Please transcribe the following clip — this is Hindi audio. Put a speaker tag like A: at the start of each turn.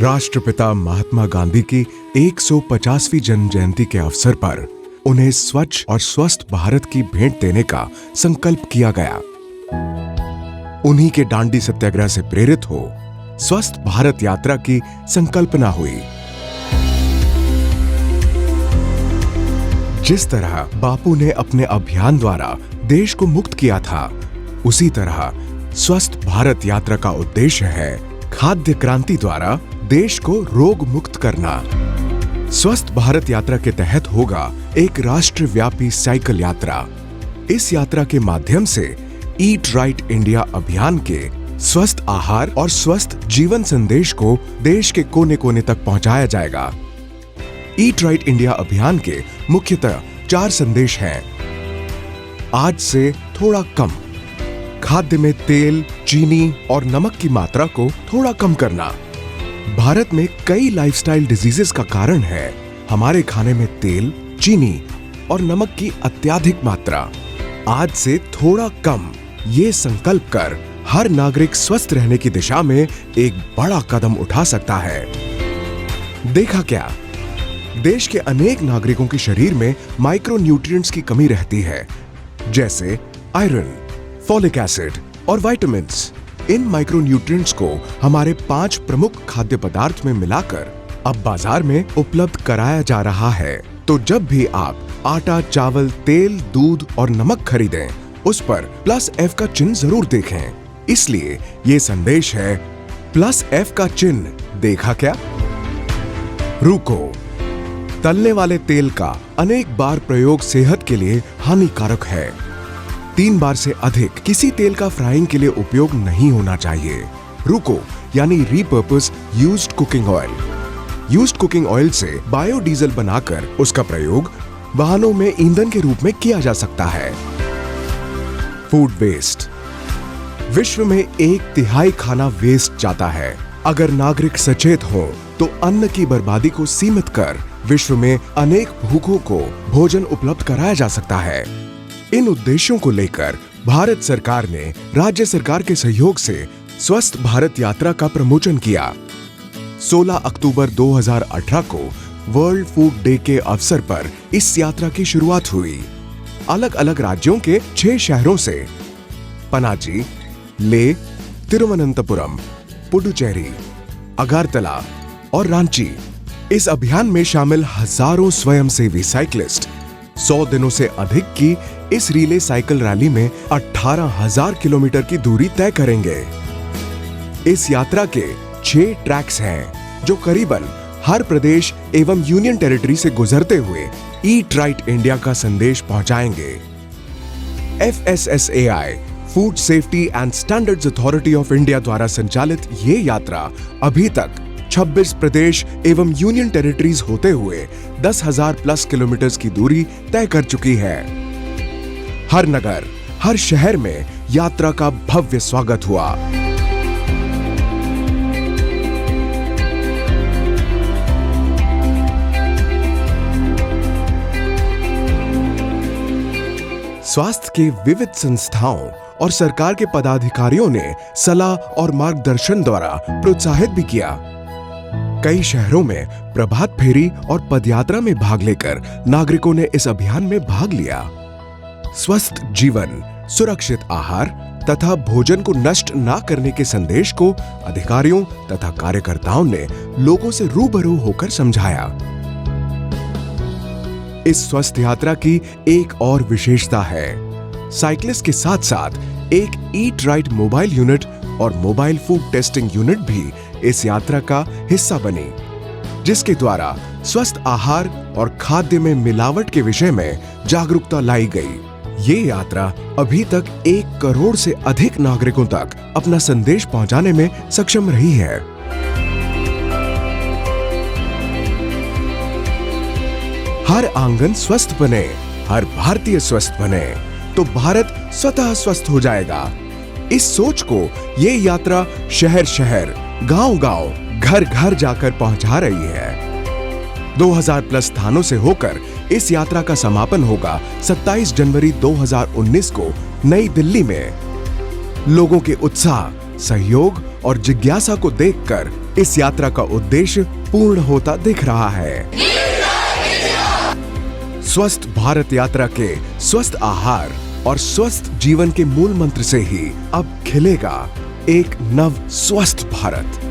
A: राष्ट्रपिता महात्मा गांधी की 150वीं जन्म जयंती के अवसर पर उन्हें स्वच्छ और स्वस्थ भारत की भेंट देने का संकल्प किया गया। उन्हीं के दांडी सत्याग्रह से प्रेरित हो स्वस्थ भारत यात्रा की संकल्पना हुई। जिस तरह बापू ने अपने अभियान द्वारा देश को मुक्त किया था, उसी तरह स्वस्थ भारत यात्रा का उद्देश्य है खाद्य क्रांति द्वारा देश को रोग मुक्त करना। स्वस्थ भारत यात्रा के तहत होगा एक राष्ट्रव्यापी साइकिल यात्रा। इस यात्रा के माध्यम से ईट राइट इंडिया अभियान के स्वस्थ आहार और स्वस्थ जीवन संदेश को देश के कोने कोने तक पहुंचाया जाएगा। ईट राइट इंडिया अभियान के मुख्यतः 4 संदेश हैं। आज से थोड़ा कम, खाद्य में तेल, चीनी और नमक की मात्रा को थोड़ा कम करना। भारत में कई लाइफस्टाइल डिजीजेस का कारण है हमारे खाने में तेल, चीनी और नमक की अत्यधिक मात्रा। आज से थोड़ा कम, ये संकल्प कर हर नागरिक स्वस्थ रहने की दिशा में एक बड़ा कदम उठा सकता है। देखा क्या, देश के अनेक नागरिकों के शरीर में माइक्रो न्यूट्रिएंट्स की कमी रहती है, जैसे आयरन, फॉलिक एसिड और विटामिन्स। इन माइक्रो न्यूट्रिएंट्स को हमारे 5 प्रमुख खाद्य पदार्थ में मिलाकर अब बाजार में उपलब्ध कराया जा रहा है। तो जब भी आप आटा, चावल, तेल, दूध और नमक खरीदें, उस पर +F का चिन्ह जरूर देखें। इसलिए ये संदेश है +F का चिन्ह। देखा क्या? रुको, तलने वाले तेल का अनेक बार प्रयोग सेहत के लिए हानिकारक है। 3 बार से अधिक किसी तेल का फ्राइंग के लिए उपयोग नहीं होना चाहिए। रुको यानी repurpose used cooking oil. Used cooking oil से बायोडीजल बनाकर उसका प्रयोग वाहनों में ईंधन के रूप में किया जा सकता है। Food waste. विश्व में 1/3 खाना वेस्ट जाता है। अगर नागरिक सचेत हो तो अन्न की बर्बादी को सीमित कर विश्व में अनेक भूखों को भोजन उपलब्ध कराया जा सकता है। इन उद्देश्यों को लेकर भारत सरकार ने राज्य सरकार के सहयोग से स्वस्थ भारत यात्रा का प्रमोशन किया। 16 अक्टूबर 2018 को वर्ल्ड फूड डे के अवसर पर इस यात्रा की शुरुआत हुई। अलग अलग राज्यों के 6 शहरों से पनाजी, ले, तिरुवनंतपुरम, पुडुचेरी, अगरतला और रांची। इस अभियान में शामिल हजारों स्वयंसेवी साइकिलिस्ट 100 दिनों से अधिक की इस रिले साइकिल रैली में 18,000 किलोमीटर की दूरी तय करेंगे। इस यात्रा के 6 ट्रैक्स हैं, जो करीबन हर प्रदेश एवं यूनियन टेरिटरी से गुजरते हुए ईट राइट इंडिया का संदेश पहुंचाएंगे। FSSAI food safety and standards authority of India द्वारा संचालित ये यात्रा अभी तक 26 प्रदेश एवं यूनियन टेरिटरीज होते हुए 10,000+ किलोमीटर की दूरी तय कर चुकी है। हर नगर, हर शहर में यात्रा का भव्य स्वागत हुआ। स्वास्थ्य के विविध संस्थाओं और सरकार के पदाधिकारियों ने सलाह और मार्गदर्शन द्वारा प्रोत्साहित भी किया। कई शहरों में प्रभात फेरी और पदयात्रा में भाग लेकर नागरिकों ने इस अभियान में भाग लिया। स्वस्थ जीवन, सुरक्षित आहार तथा भोजन को नष्ट ना करने के संदेश को अधिकारियों तथा कार्यकर्ताओं ने लोगों से रूबरू होकर समझाया। इस स्वस्थ यात्रा की एक और विशेषता है, साइकिलिस्ट के साथ साथ एक ईट राइट मोबाइल यूनिट और मोबाइल फूड टेस्टिंग यूनिट भी इस यात्रा का हिस्सा बनी, जिसके द्वारा स्वस्थ आहार और खाद्य में मिलावट के विषय में जागरूकता लाई गई। ये यात्रा अभी तक 1 करोड़ से अधिक नागरिकों तक अपना संदेश पहुंचाने में सक्षम रही है। हर आंगन स्वस्थ बने, हर भारतीय स्वस्थ बने, तो भारत स्वतः स्वस्थ हो जाएगा। इस सोच को ये यात्रा शहर शहर, गांव गांव, घर घर जाकर पहुंचा रही है। 2000+ स्थानों से होकर इस यात्रा का समापन होगा 27 जनवरी 2019 को नई दिल्ली में। लोगों के उत्साह, सहयोग और जिज्ञासा को देखकर इस यात्रा का उद्देश्य पूर्ण होता दिख रहा है। स्वस्थ भारत यात्रा के स्वस्थ आहार और स्वस्थ जीवन के मूल मंत्र से ही अब खिलेगा एक नव स्वस्थ भारत।